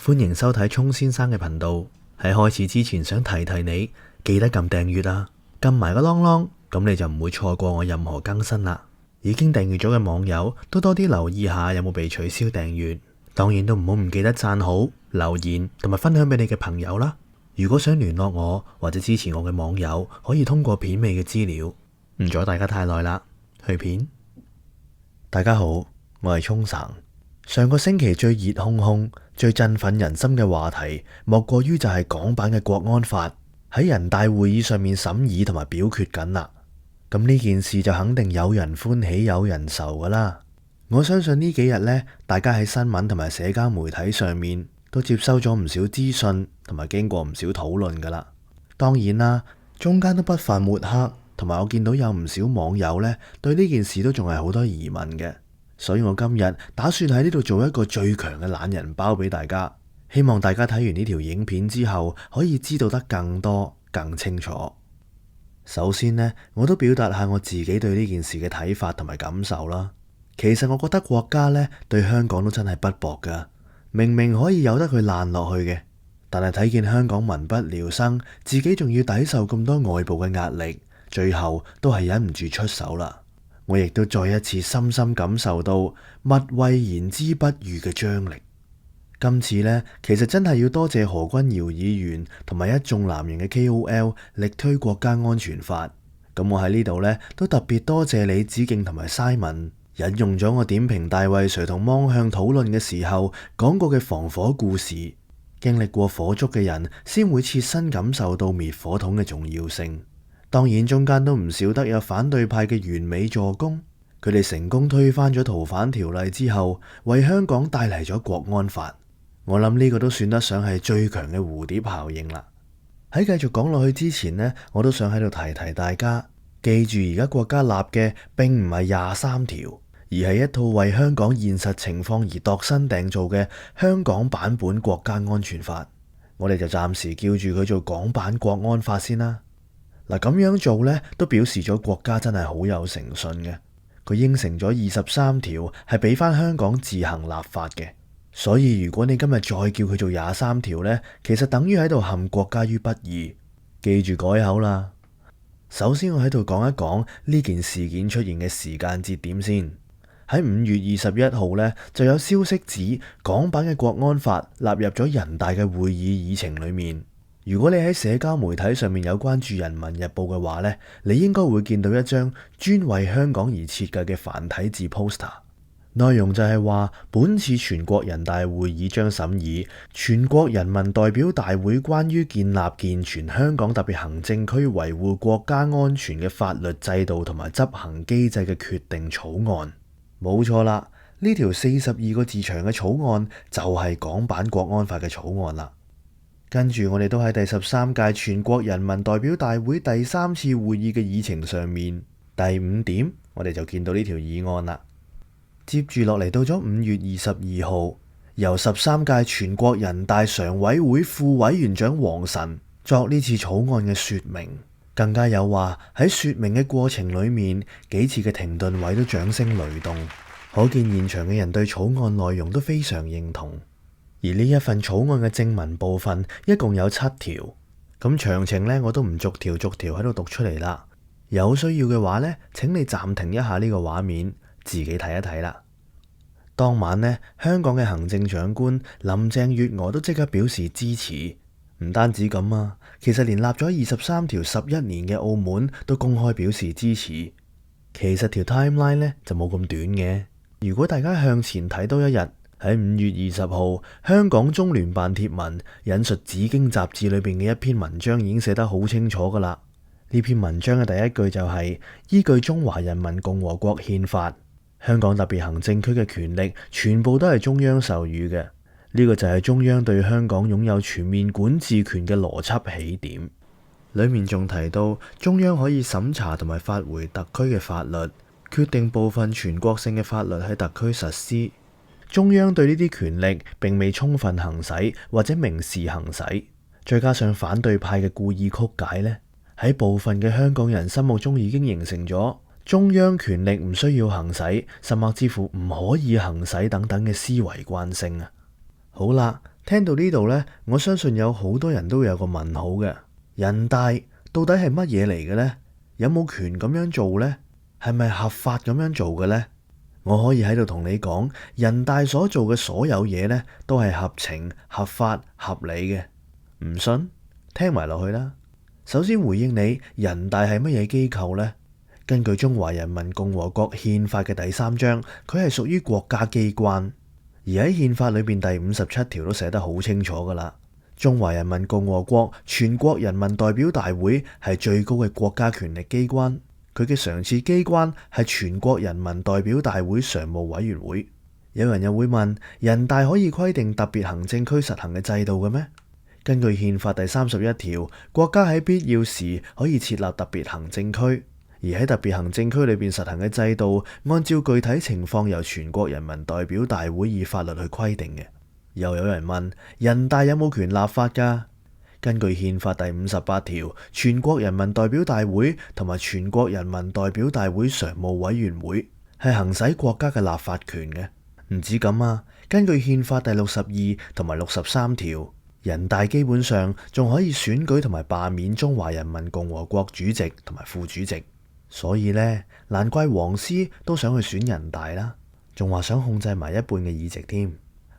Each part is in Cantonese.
歡迎收睇聰先生嘅頻道。喺開始之前，想提提你，記得撳訂閱啊，撳埋個啷啷，咁你就唔會錯過我任何更新啦。已經訂閱咗嘅網友都多啲留意下有冇被取消訂閱，當然都唔記得讚好、留言同埋分享俾你嘅朋友啦。如果想聯絡我或者支持我嘅網友，可以通過片尾嘅資料。唔阻大家太耐啦，去片。大家好，我係聰神。上個星期最熱烘烘、最振奮人心嘅話題，莫過於就係港版嘅國安法喺人大會議上面審議同埋表決緊啦。咁呢件事就肯定有人歡喜有人愁噶啦。我相信呢幾日呢，大家喺新聞同埋社交媒體上面都接收咗唔少資訊，同埋經過唔少討論噶啦。當然啦，中間都不乏抹黑，同埋我見到有唔少網友呢對呢件事都仲係好多疑問嘅。所以我今日打算喺呢度做一個最強嘅懶人包俾大家，希望大家睇完呢條影片之後可以知道得更多更清楚。首先呢，我都表達下我自己對呢件事嘅睇法同埋感受啦。其實我覺得國家呢對香港都真係不薄噶，明明可以由得佢爛落去嘅，但係睇見香港民不聊生，自己仲要抵受咁多外部嘅壓力，最後都係忍唔住出手啦。我亦都再一次深深感受到物為言之不喻嘅張力。今次呢，其實真係要多謝何君堯議員同埋一眾藍營嘅 KOL 力推國家安全法。咁我喺呢度呢，都特別多謝李梓敬同埋 Simon 引用咗我點評大衛 Sir 同芒向討論嘅時候講過嘅防火故事。經歷過火燭嘅人先會切身感受到滅火筒嘅重要性。當然中間都唔少得有反對派嘅完美助攻，佢哋成功推翻咗逃犯條例之後，為香港帶嚟咗國安法。我諗呢個都算得上係最強嘅蝴蝶效應啦。喺繼續講落去之前呢，我都想喺度提提大家，記住而家國家立嘅並唔係23條，而係一套為香港現實情況而度身訂造嘅香港版本國家安全法。我哋就暫時叫住佢做港版國安法先啦。嗱，咁樣做呢，都表示咗國家真係好有誠信嘅。佢應承咗23條係俾翻香港自行立法嘅，所以如果你今日再叫佢做23條呢，其實等於喺度陷國家於不義。記住改口啦。首先我喺度講一講呢件事件出現嘅時間節點先。喺5月21號呢，就有消息指港版嘅國安法納入咗人大嘅會議議程裏面。如果你喺社交媒體上面有關注《人民日報》嘅話呢，你應該會見到一張專為香港而設計嘅繁體字 poster， 內容就係話本次全國人大會議將審議全國人民代表大會關於建立健全香港特別行政區維護國家安全嘅法律制度同埋執行機制嘅決定草案。冇錯啦，呢條42個字長嘅草案就係港版國安法嘅草案啦。跟住我哋都喺第13屆全國人民代表大會第3次會議嘅議程上面，第5點我哋就見到呢條議案啦。接住落嚟到咗5月22號，由13屆全國人大常委會副委員長王晨作呢次草案嘅說明，更加有話喺說明嘅過程裏面，幾次嘅停頓位都掌聲雷動，可見現場嘅人對草案內容都非常認同。而呢一份草案嘅正文部分一共有7條，咁詳情呢，我都唔逐條喺度讀出嚟啦。有需要嘅話呢，請你暫停一下呢個畫面，自己睇一睇啦。當晚呢，香港嘅行政長官林鄭月娥都即刻表示支持，唔單止咁啊，其實連立咗23條11年嘅澳門都公開表示支持。其實條 timeline 呢就冇咁短嘅，如果大家向前睇多一日。喺5月20號，香港中聯辦貼文引述《紫荊》雜誌裏邊嘅一篇文章，已經寫得好清楚噶啦。呢篇文章嘅第一句就係依據中華人民共和國憲法，香港特別行政區嘅權力全部都係中央授予嘅。呢個就係中央對香港擁有全面管治權嘅邏輯起點。裏面仲提到中央可以審查同埋發回特區嘅法律，決定部分全國性嘅法律喺特區實施。中央對呢啲權力並未充分行使或者明示行使，再加上反對派嘅故意曲解呢，喺部分嘅香港人心目中已經形成咗中央權力唔需要行使，甚至乎唔可以行使等等嘅思維慣性啊。好啦，聽到呢度呢，我相信有好多人都會有個問號嘅。人大到底係乜嘢嚟嘅呢？有冇權咁樣做呢？係咪合法咁樣做嘅呢？我可以喺度同你講，人大所做嘅所有嘢呢，都係合情、合法、合理嘅。唔信？聽埋落去啦。首先回應你，人大係乜嘢機構呢？根據中華人民共和國憲法嘅第3章，佢係屬於國家機關。而喺憲法裏邊第57條都寫得好清楚噶啦。中華人民共和國全國人民代表大會係最高嘅國家權力機關，佢嘅常設機關係全國人民代表大會常務委員會。有人又會問，人大可以規定特別行政區實行嘅制度嘅咩？根據憲法第31條，國家喺必要時可以設立特別行政區，而喺特別行政區裏邊實行嘅制度，按照具體情況由全國人民代表大會以法律去規定嘅。又有人問，人大有冇權立法㗎？根據憲法第58條，全國人民代表大會同埋全國人民代表大會常務委員會係行使國家嘅立法權嘅。唔止咁啊，根據憲法第62同埋63條，人大基本上仲可以選舉同埋罷免中華人民共和國主席同埋副主席。所以呢，難怪黃絲都想去選人大啦，仲話想控制埋一半嘅議席添。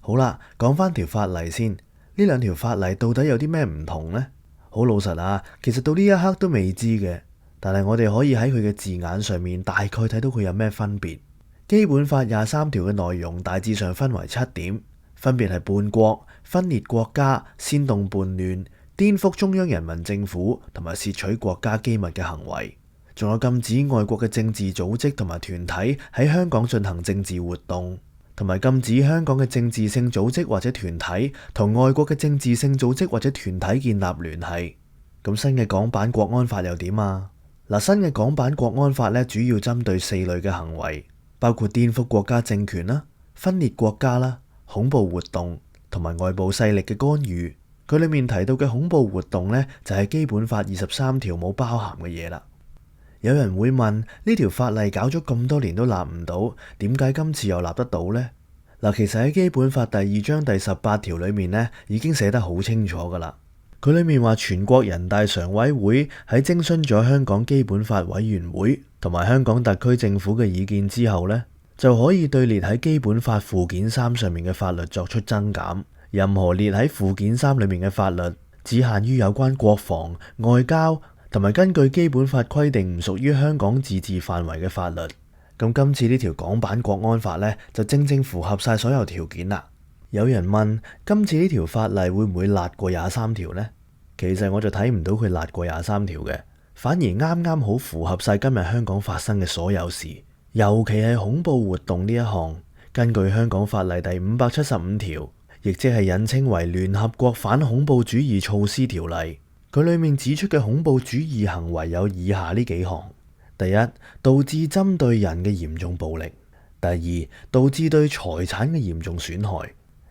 好啦，講翻條法例先，呢兩條法例到底有啲咩唔同呢？好老實啊，其實到呢一刻都未知嘅，但係我哋可以喺佢嘅字眼上面大概睇到佢有咩分別。基本法23條嘅內容大致上分為7點，分別係叛國、分裂國家、煽動叛亂、顛覆中央人民政府同埋竊取國家機密嘅行為，仲有禁止外國嘅政治組織同埋團體喺香港進行政治活動，同埋禁止香港嘅政治性組織或者團體同外國嘅政治性組織或者團體建立聯繫。咁新嘅港版國安法又點啊？嗱，新嘅港版國安法咧，主要針對4類嘅行為，包括顛覆國家政權啦、分裂國家啦、恐怖活動同埋外部勢力嘅干預。佢裏面提到嘅恐怖活動呢，就係基本法23條冇包含嘅嘢啦。有人會問，呢條法例搞咗咁多年都立唔到，點解今次又立得到呢？嗱，其實喺基本法第2章第18條裏面呢，已經寫得好清楚噶啦。佢裏面話，全國人大常委會喺徵詢咗香港基本法委員會同埋香港特區政府嘅意見之後呢，就可以對列喺基本法附件3上面嘅法律作出增減。任何列喺附件3裏面嘅法律，只限於有關國防、外交同埋根據基本法規定唔屬於香港自治範圍嘅法律。咁今次呢條港版國安法呢，就正正符合晒所有條件啦。有人問，今次呢條法例會唔會辣過23條呢？其實我就睇唔到佢辣過23條嘅，反而啱啱好符合晒今日香港發生嘅所有事，尤其係恐怖活動呢一項。根據香港法例第575條，亦即係引稱為聯合國反恐怖主義措施條例，佢裏面指出嘅恐怖主義行為有以下呢幾項：第一，導致針對人嘅嚴重暴力；第二，導致對財產嘅嚴重損害；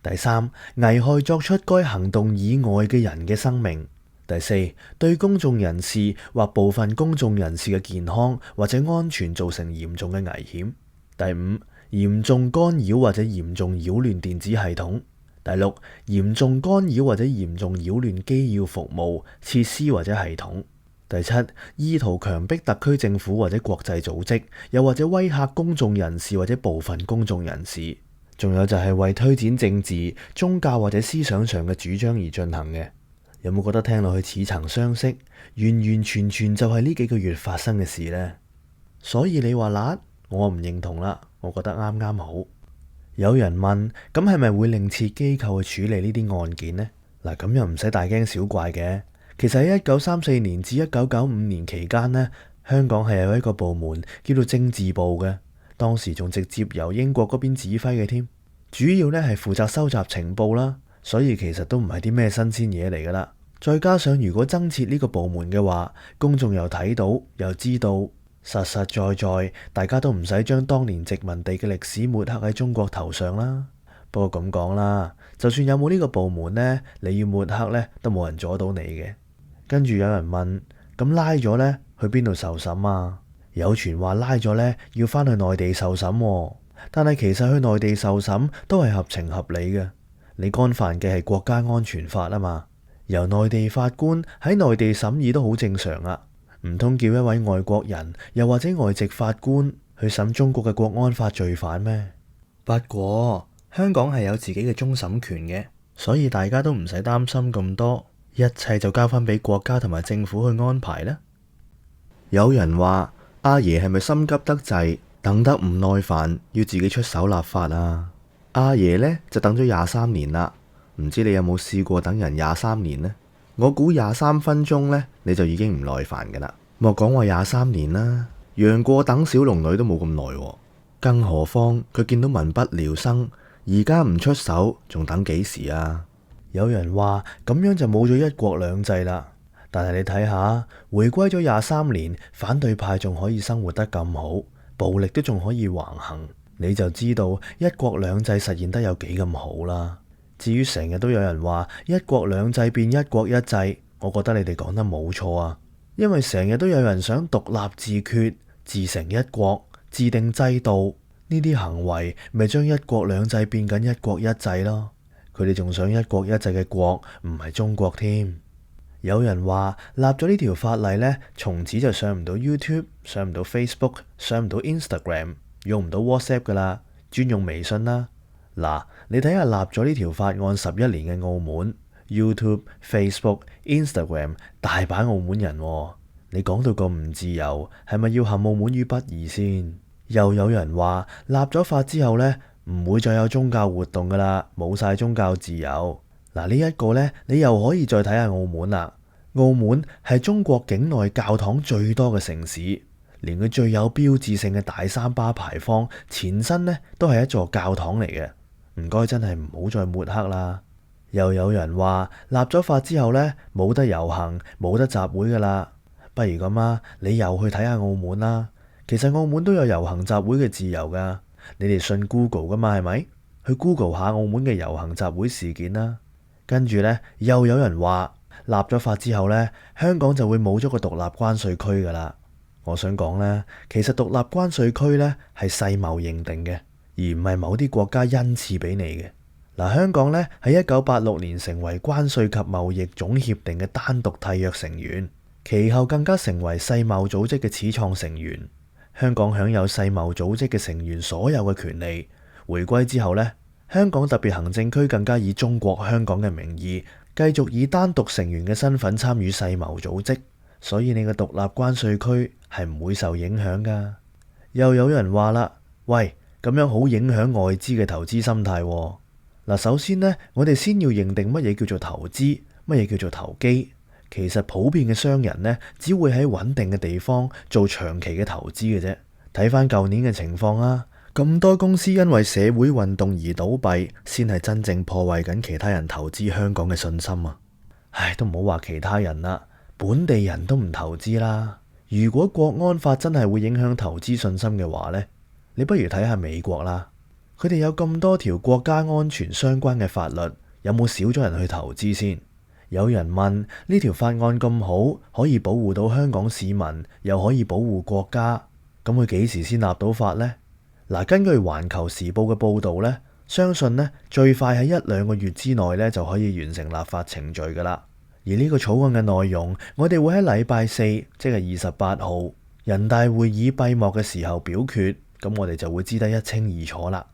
第三，危害作出該行動以外嘅人嘅生命；第四，對公眾人士或部分公眾人士嘅健康或者安全造成嚴重嘅危險；第五，嚴重干擾或者嚴重擾亂電子系統；第六，嚴重干擾或者嚴重擾亂機要服務、設施或者系統；第七，意圖強迫特區政府或者國際組織，又或者威嚇公眾人士或者部分公眾人士；仲有就係為推展政治、宗教或者思想上嘅主張而進行嘅。有冇覺得聽落去似曾相識？完完全全就係呢幾個月發生嘅事呢？所以你話辣，我唔認同啦，我覺得啱啱好。有人問，咁係咪會另設機構去處理呢啲案件呢？嗱，咁又唔使大驚小怪嘅。其實喺1934年至1995年期間呢，香港係有一個部門叫做政治部嘅，當時仲直接由英國嗰邊指揮嘅添。主要呢係負責收集情報啦，所以其實都唔係啲咩新鮮嘢嚟噶啦。再加上如果增設呢個部門嘅話，公眾又睇到又知道。實實在在，大家都唔使將當年殖民地嘅歷史抹黑喺中國頭上啦。不過咁講啦，就算有冇呢個部門呢，你要抹黑呢，都冇人阻到你嘅。跟住有人問，咁拉咗呢，去邊度受審啊？有傳話拉咗呢，要返去內地受審喎，但係其實去內地受審都係合情合理嘅。你干犯嘅係國家安全法啊嘛，由內地法官喺內地審議都好正常啊，唔通叫一位外國人又或者外籍法官去審中國嘅國安法罪犯咩？不過香港係有自己嘅終審權嘅，所以大家都唔使擔心咁多，一切就交翻俾國家同埋政府去安排啦。有人話阿爺係咪心急得滯，等得唔耐煩，要自己出手立法啊？阿爺呢就等咗23年啦，唔知你有冇試過等人23年呢？我估23分鐘呢，你就已經唔耐煩噶啦，莫講話23年啦，楊過等小龍女都冇咁耐喎，更何況佢見到民不聊生，而家唔出手，仲等幾時啊？有人話咁樣就冇咗一國兩制啦，但係你睇下，回歸咗23年，反對派仲可以生活得咁好，暴力都仲可以橫行。你就知道一國兩制實現得有幾咁好啦。至於成日都有人話一國兩制變一國一制，我覺得你哋講得冇錯啊。因為成日都有人想獨立自決、自成一國、制定制度，呢啲行為咪將一國兩制變緊一國一制咯。佢哋仲想一國一制嘅國唔係中國添。有人話立咗呢條法例呢，從此就上唔到 YouTube、上唔到 Facebook、上唔到 Instagram。用唔到 WhatsApp 噶啦，專用微信啦。嗱，你睇下立咗呢條法案11年嘅澳門 YouTube、Facebook、Instagram 大把澳門人喎。你講到咁唔自由，係咪要陷澳門於不義先？又有人話立咗法之後呢，唔會再有宗教活動噶啦，冇晒宗教自由。嗱，呢一個呢，你又可以再睇下澳門啦。澳門係中國境內教堂最多嘅城市。連佢最有標誌性嘅大三巴牌坊前身呢，都係一座教堂嚟嘅。唔該，真係唔好再抹黑啦。又有人話立咗法之後呢，冇得遊行，冇得集會噶啦。不如咁啊，你又去睇下澳門啦。其實澳門都有遊行集會嘅自由噶。你哋信 Google 噶嘛？係咪？去 Google 下澳門嘅遊行集會事件啦。跟住呢，又有人話立咗法之後呢，香港就會冇咗個獨立關稅區噶啦。我想講咧，其實獨立關稅區咧係世貿認定嘅，而唔係某啲國家恩賜俾你嘅。嗱，香港咧喺1986年成為關稅及貿易總協定嘅單獨締約成員，其後更加成為世貿組織嘅始創成員。香港享有世貿組織嘅成員所有嘅權利。回歸之後咧，香港特別行政區更加以中國香港嘅名義，繼續以單獨成員嘅身份參與世貿組織。所以你個獨立關稅區係唔會受影響噶。又有人話啦，喂，咁樣好影響外資嘅投資心態喎。嗱，首先呢，我哋先要認定乜嘢叫做投資，乜嘢叫做投機。其實普遍嘅商人呢，只會喺穩定嘅地方做長期嘅投資嘅啫。睇翻舊年嘅情況啊，咁多公司因為社會運動而倒閉，先係真正破壞緊其他人投資香港嘅信心啊。唉，都唔好話其他人啦。本地人都唔投資啦。如果國安法真係會影響投資信心嘅話呢，你不如睇下美國啦。佢哋有咁多條國家安全相關嘅法律，有冇少咗人去投資先？有人問呢條法案咁好，可以保護到香港市民，又可以保護國家，咁佢幾時先立到法呢？嗱，根據環球時報嘅報導呢，相信呢最快喺1-2個月之內呢就可以完成立法程序噶啦。而呢個草案嘅內容，我哋會喺禮拜四，即係28號，人大會議閉幕嘅時候表決，咁我哋就會知得一清二楚啦。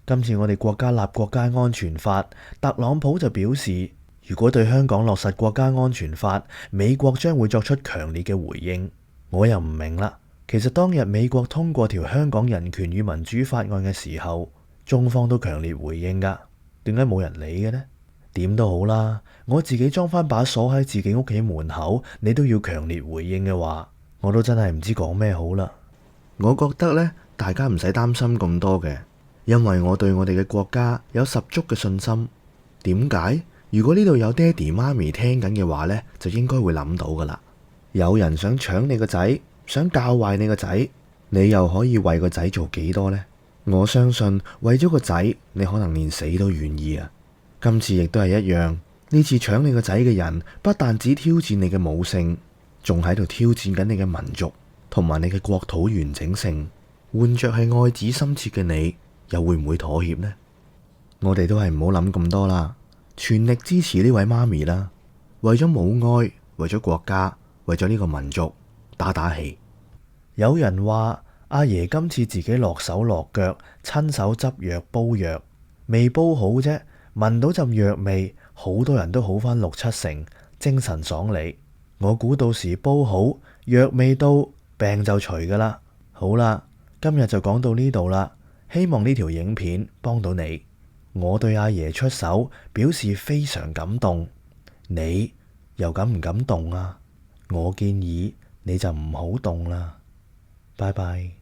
今次我哋國家立國家安全法，特朗普就表示，如果對香港落實國家安全法，美國將會作出強烈嘅回應。我又唔明啦，其實當日美國通過條香港人權與民主法案嘅時候，中方都強烈回應噶，點解冇人理嘅呢？點都好啦，我自己裝翻把鎖喺自己屋企門口，你都要強烈回應嘅話，我都真係唔知講咩好啦。我覺得呢，大家唔使擔心咁多嘅，因為我對我哋嘅國家有十足嘅信心。點解？如果呢度有爹哋媽咪聽緊嘅話呢，就應該會諗到噶啦。有人想搶你個仔，想教壞你個仔，你又可以為個仔做幾多呢？我相信為咗個仔，你可能連死都願意啊！今次亦都係一樣，呢次搶你個仔嘅人不但只挑戰你嘅母性，仲喺度挑戰緊你嘅民族同埋你嘅國土完整性。換着係愛子心切嘅你，又會唔會妥協呢？我哋都係唔好諗咁多啦，全力支持呢位媽咪啦，為咗母愛，為咗國家，為咗呢個民族打打氣。有人話阿爺今次自己落手落腳，親手執藥煲藥，未煲好啫，聞到陣藥味，好多人都好返6、7成，精神爽利。我估到時煲好，藥味到，病就除噶啦。好啦，今日就講到呢度啦，希望呢條影片幫到你。我對阿爺出手表示非常感動，你又感唔感動啊？我建議你就唔好動啦。拜拜。